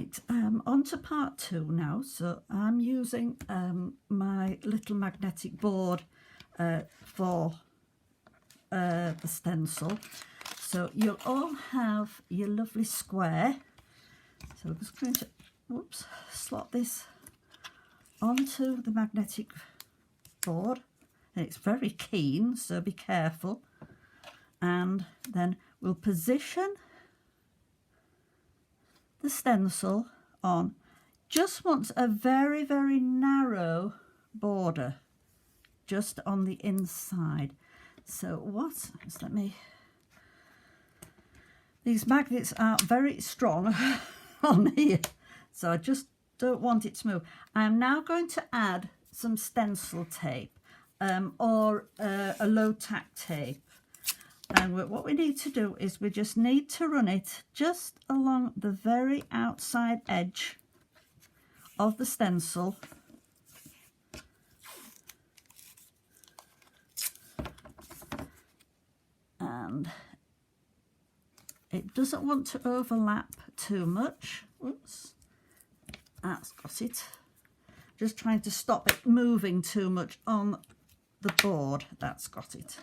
Right, on to part 2 now. So I'm using my little magnetic board for the stencil. So you'll all have your lovely square. So I'm just going to slot this onto the magnetic board. And it's very keen, so be careful. And then we'll position the stencil on. Just wants a very, very narrow border just on the inside. So these magnets are very strong on here, so I just don't want it to move. I'm now going to add some stencil tape or a low tack tape. And what we need to do is we just need to run it just along the very outside edge of the stencil. And it doesn't want to overlap too much. Oops, that's got it. Just trying to stop it moving too much on the board. That's got it.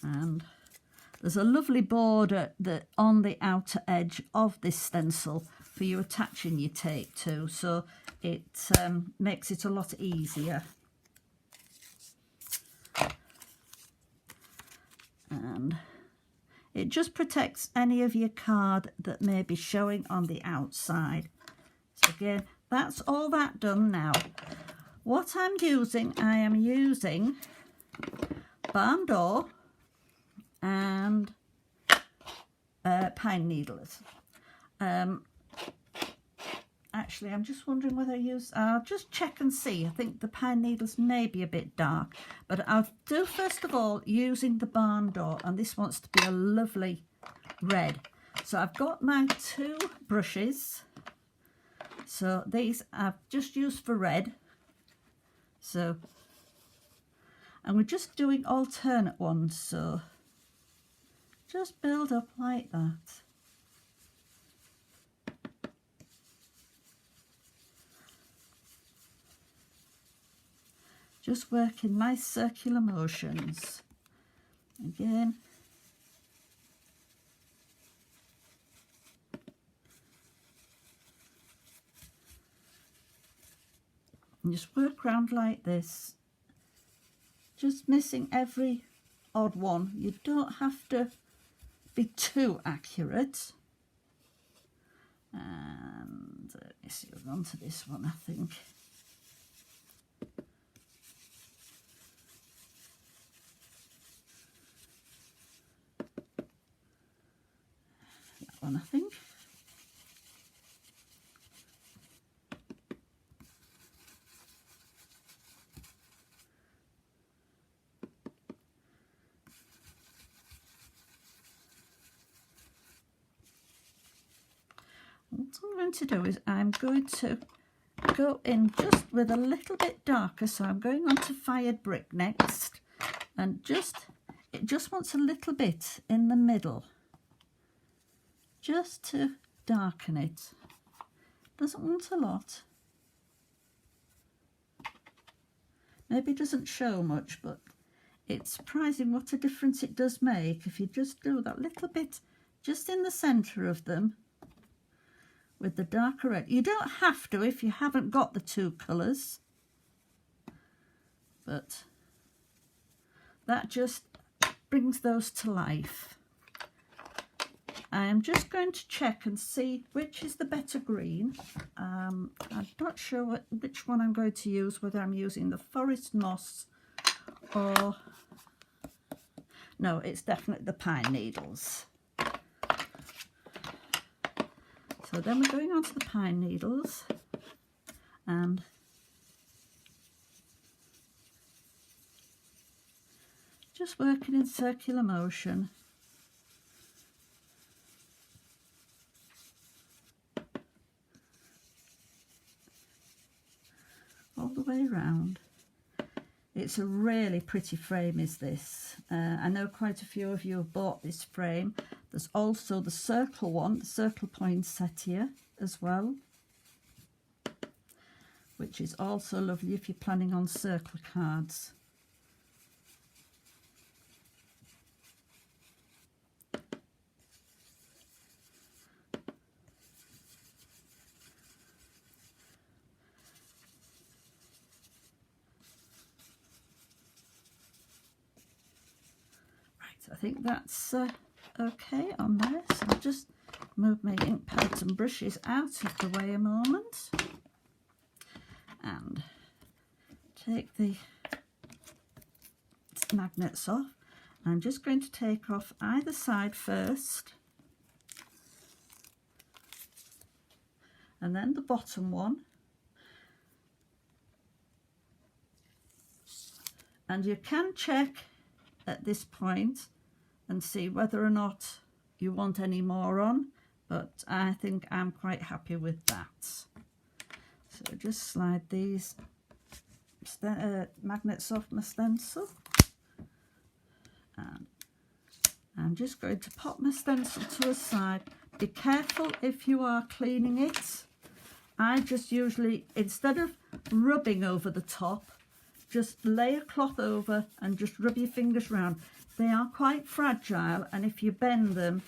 And there's a lovely border on the outer edge of this stencil for you attaching your tape to, so it makes it a lot easier. And it just protects any of your card that may be showing on the outside. So again, that's all that done now. What I'm using, I am using barn door and pine needles. Actually, I'm just wondering whether I'll just check and see. I think the pine needles may be a bit dark, but I'll do first of all using the barn door, and this wants to be a lovely red. So I've got my 2 brushes. So these I've just used for red. So, and we're just doing alternate ones, so just build up like that. Just work in nice circular motions. Again. And just work around like this. Just missing every odd one. You don't have to be too accurate. And let me see, we're on to this one, I think. That one, I think. What I'm going to do is I'm going to go in just with a little bit darker, so I'm going on to fired brick next, and it just wants a little bit in the middle just to darken it. Doesn't want a lot. Maybe it doesn't show much, but it's surprising what a difference it does make if you just do that little bit just in the centre of them with the darker red. You don't have to if you haven't got the 2 colours, but that just brings those to life. I am just going to check and see which is the better green. I'm not sure which one I'm going to use, whether I'm using the forest moss or... No, it's definitely the pine needles. So then we're going on to the pine needles, and just working in circular motion. All the way around. It's a really pretty frame, is this. I know quite a few of you have bought this frame. There's also the circle one, the circle poinsettia as well, which is also lovely if you're planning on circle cards. I think that's okay on there, so I'll just move my ink pads and brushes out of the way a moment and take the magnets off. I'm just going to take off either side first and then the bottom one, and you can check at this point and see whether or not you want any more on, but I think I'm quite happy with that. So just slide these magnets off my stencil, and I'm just going to pop my stencil to a side. Be careful if you are cleaning it. I just usually, instead of rubbing over the top, just lay a cloth over and just rub your fingers round. They are quite fragile, and if you bend them,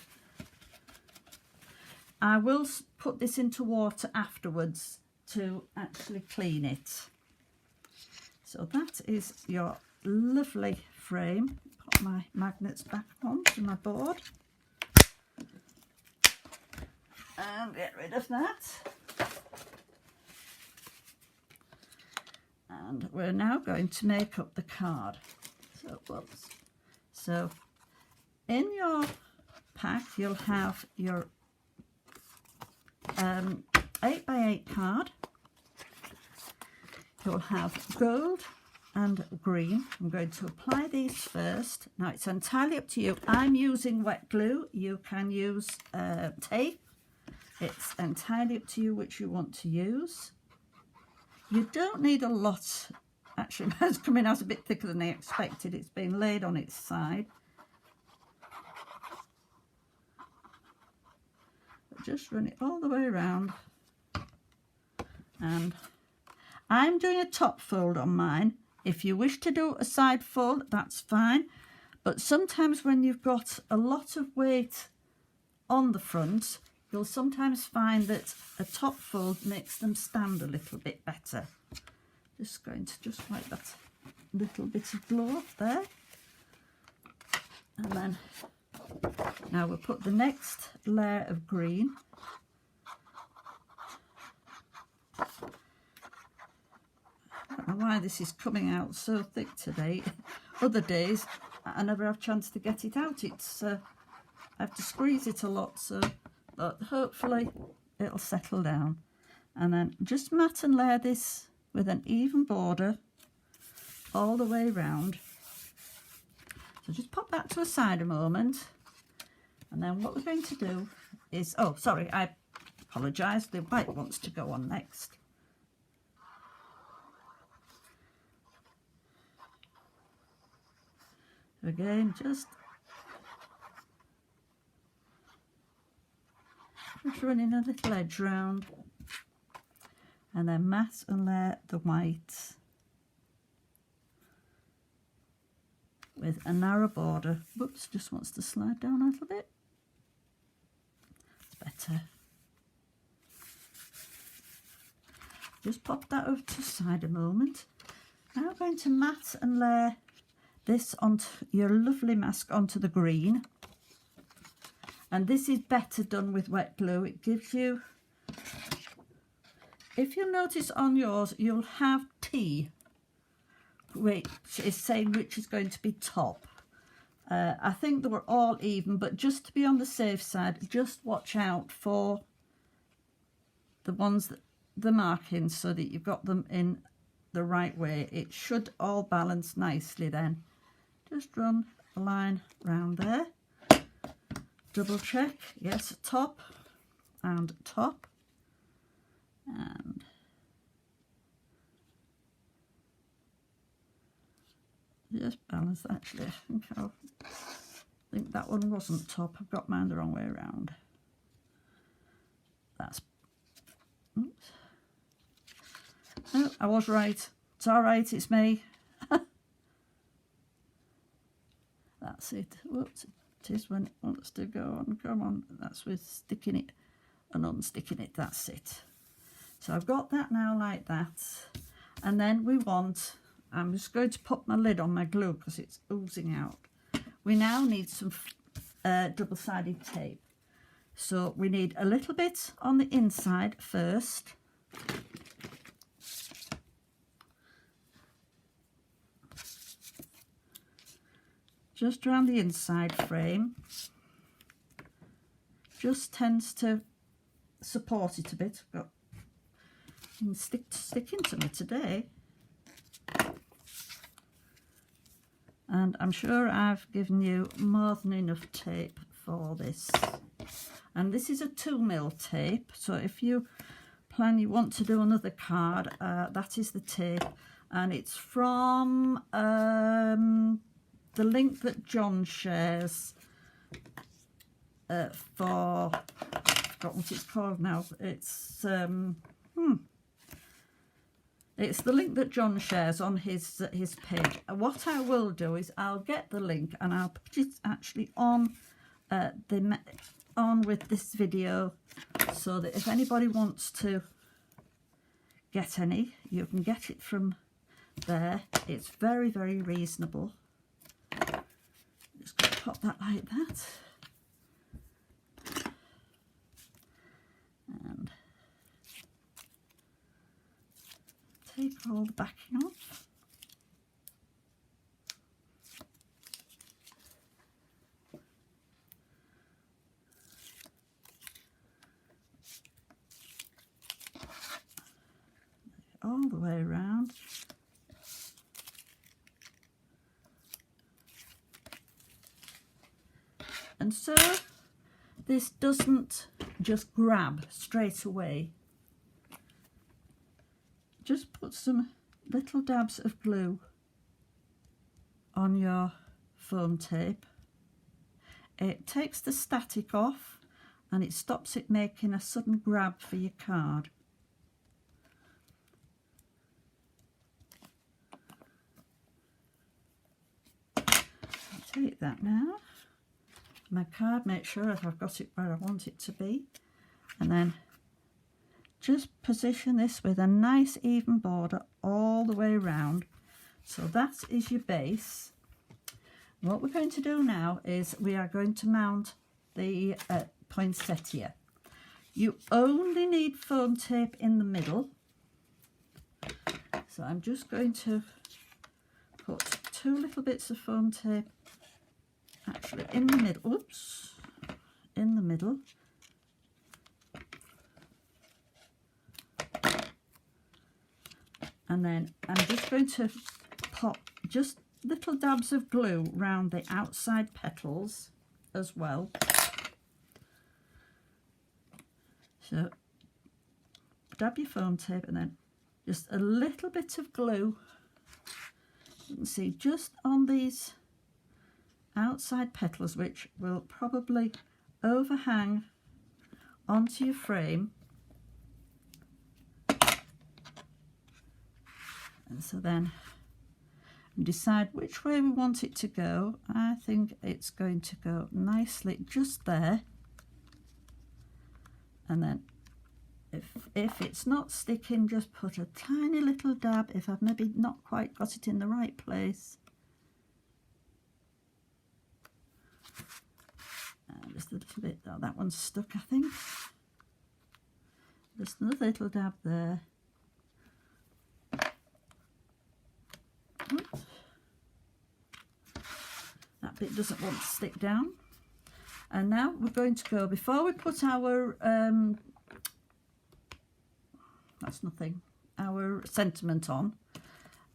I will put this into water afterwards to actually clean it. So that is your lovely frame. Put my magnets back onto my board and get rid of that. And we're now going to make up the card. So, whoops. So in your pack you'll have your 8x8 card. You'll have gold and green. I'm going to apply these first. Now it's entirely up to you. I'm using wet glue. You can use tape. It's entirely up to you which you want to use. You don't need a lot. Actually, mine's coming out a bit thicker than I expected. It's been laid on its side. But just run it all the way around. And I'm doing a top fold on mine. If you wish to do a side fold, that's fine. But sometimes when you've got a lot of weight on the front, you'll sometimes find that a top fold makes them stand a little bit better. Just going to just wipe that little bit of glue off there. And then now we'll put the next layer of green. I don't know why this is coming out so thick today. Other days I never have a chance to get it out. It's I have to squeeze it a lot, so but hopefully it'll settle down. And then just mat and layer this with an even border all the way round. So just pop that to a side a moment, and then what we're going to do is, oh sorry, I apologise, the white wants to go on next. Again, just running a little edge round, and then mat and layer the white with a narrow border. Whoops, just wants to slide down a little bit. It's better. Just pop that over to the side a moment. Now I'm going to mat and layer this onto your lovely mask onto the green. And this is better done with wet glue. It gives you, if you notice on yours, you'll have T, which is saying which is going to be top. I think they were all even, but just to be on the safe side, just watch out for the ones that the markings so that you've got them in the right way. It should all balance nicely then. Just run a line round there. Double check, yes, top and top, and Just balance, actually. I think that one wasn't top. I've got mine the wrong way around. That's, oops. No, I was right. It's all right, it's me. That's it. Whoops, it is when it wants to go on. Come on, that's with sticking it and unsticking it. That's it. So I've got that now like that. And then we want, I'm just going to put my lid on my glue because it's oozing out. We now need some double-sided tape. So we need a little bit on the inside first. Just around the inside frame. Just tends to support it a bit. Got stick into me today. And I'm sure I've given you more than enough tape for this. And this is a 2mm tape, so if you plan you want to do another card, that is the tape. And it's from the link that John shares for, I've forgotten what it's called now. It's the link that John shares on his page. What I will do is I'll get the link and I'll put it actually on with this video, so that if anybody wants to get any, you can get it from there. It's very, very reasonable. Just going to pop that like that. And take all the backing off. All the way around. And so this doesn't just grab straight away. Just put some little dabs of glue on your foam tape. It takes the static off and it stops it making a sudden grab for your card. Take that now, my card, make sure that I've got it where I want it to be, and then just position this with a nice even border all the way around. So that is your base. What we're going to do now is we are going to mount the poinsettia. You only need foam tape in the middle, so I'm just going to put 2 little bits of foam tape actually in the middle, oops, in the middle. And then I'm just going to pop just little dabs of glue around the outside petals as well. So dab your foam tape and then just a little bit of glue. You can see just on these outside petals, which will probably overhang onto your frame. And so then we decide which way we want it to go. I think it's going to go nicely just there. And then if it's not sticking, just put a tiny little dab if I've maybe not quite got it in the right place. Just a little bit, oh, that one's stuck, I think. Just another little dab there. Oops. That bit doesn't want to stick down. And now we're going to go, before we put our, that's nothing, our sentiment on,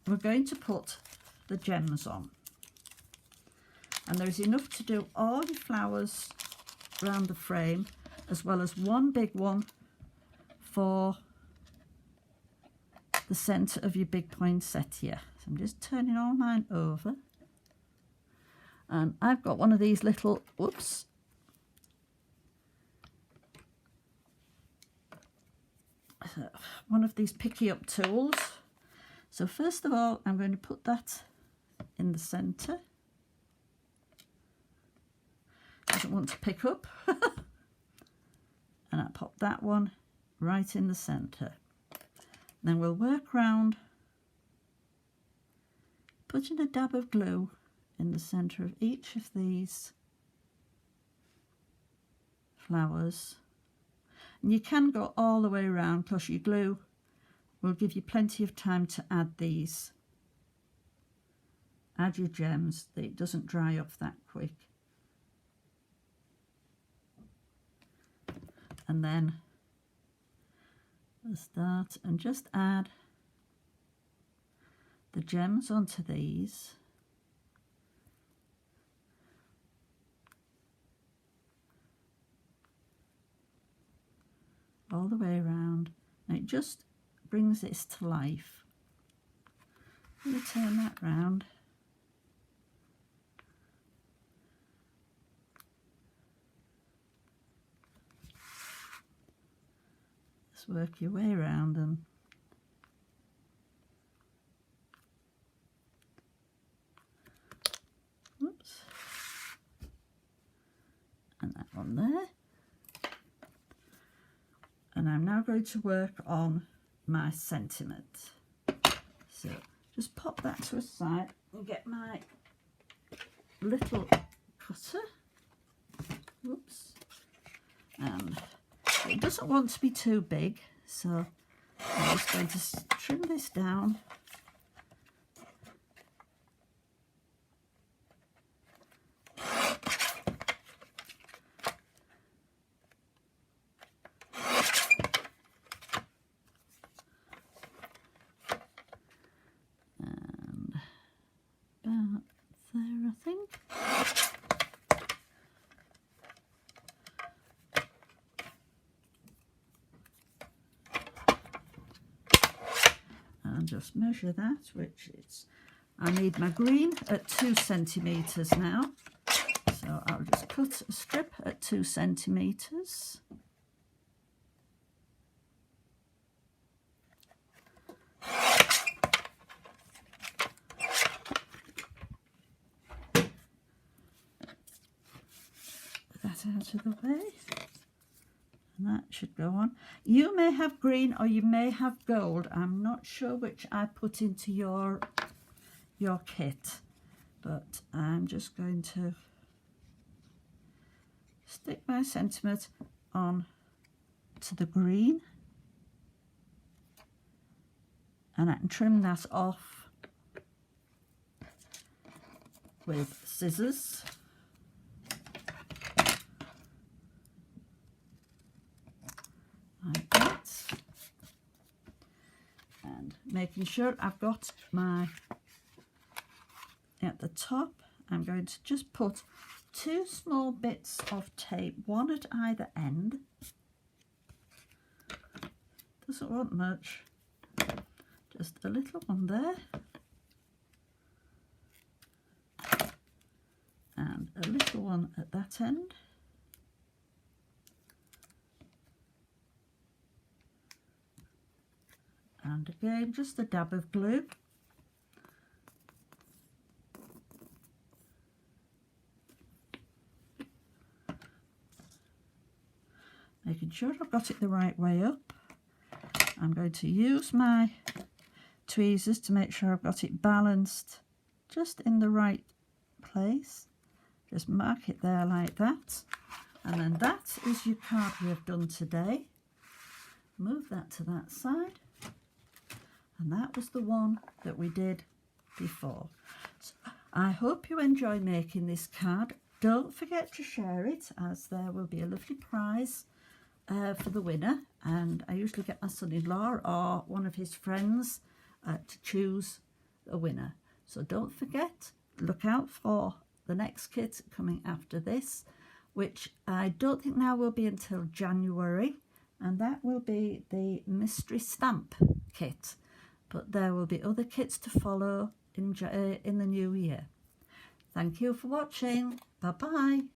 we're going to put the gems on. And there's enough to do all the flowers around the frame, as well as one big one for the centre of your big poinsettia. So I'm just turning all mine over. And I've got one of these little, whoops, one of these picky up tools. So first of all, I'm going to put that in the centre. Doesn't want to pick up. And I pop that one right in the centre. Then we'll work round, putting a dab of glue in the centre of each of these flowers. And you can go all the way around because your glue will give you plenty of time to add these. Add your gems, that it doesn't dry off that quick. And then we'll start and just add the gems onto these. All the way around, and it just brings this to life. I'm going to turn that round. Just work your way around them. Oops. And that one there. And I'm now going to work on my sentiment. So just pop that to a side and get my little cutter. Oops. And it doesn't want to be too big, so I'm just going to trim this down. Just measure that, which is, I need my green at 2 centimetres now, so I'll just cut a strip at 2 centimetres. Put that out of the way. And that should go on. You may have green or you may have gold. I'm not sure which I put into your kit, but I'm just going to stick my sentiment on to the green, and I can trim that off with scissors. Like that, and making sure I've got my, at the top, I'm going to just put 2 small bits of tape, one at either end. Doesn't want much, just a little one there, and a little one at that end. And again, just a dab of glue. Making sure I've got it the right way up. I'm going to use my tweezers to make sure I've got it balanced just in the right place. Just mark it there like that. And then that is your card we have done today. Move that to that side. And that was the one that we did before. So I hope you enjoy making this card. Don't forget to share it, as there will be a lovely prize for the winner. And I usually get my son-in-law or one of his friends to choose a winner. So don't forget, look out for the next kit coming after this, which I don't think now will be until January. And that will be the mystery stamp kit. But there will be other kits to follow in the new year. Thank you for watching. Bye bye.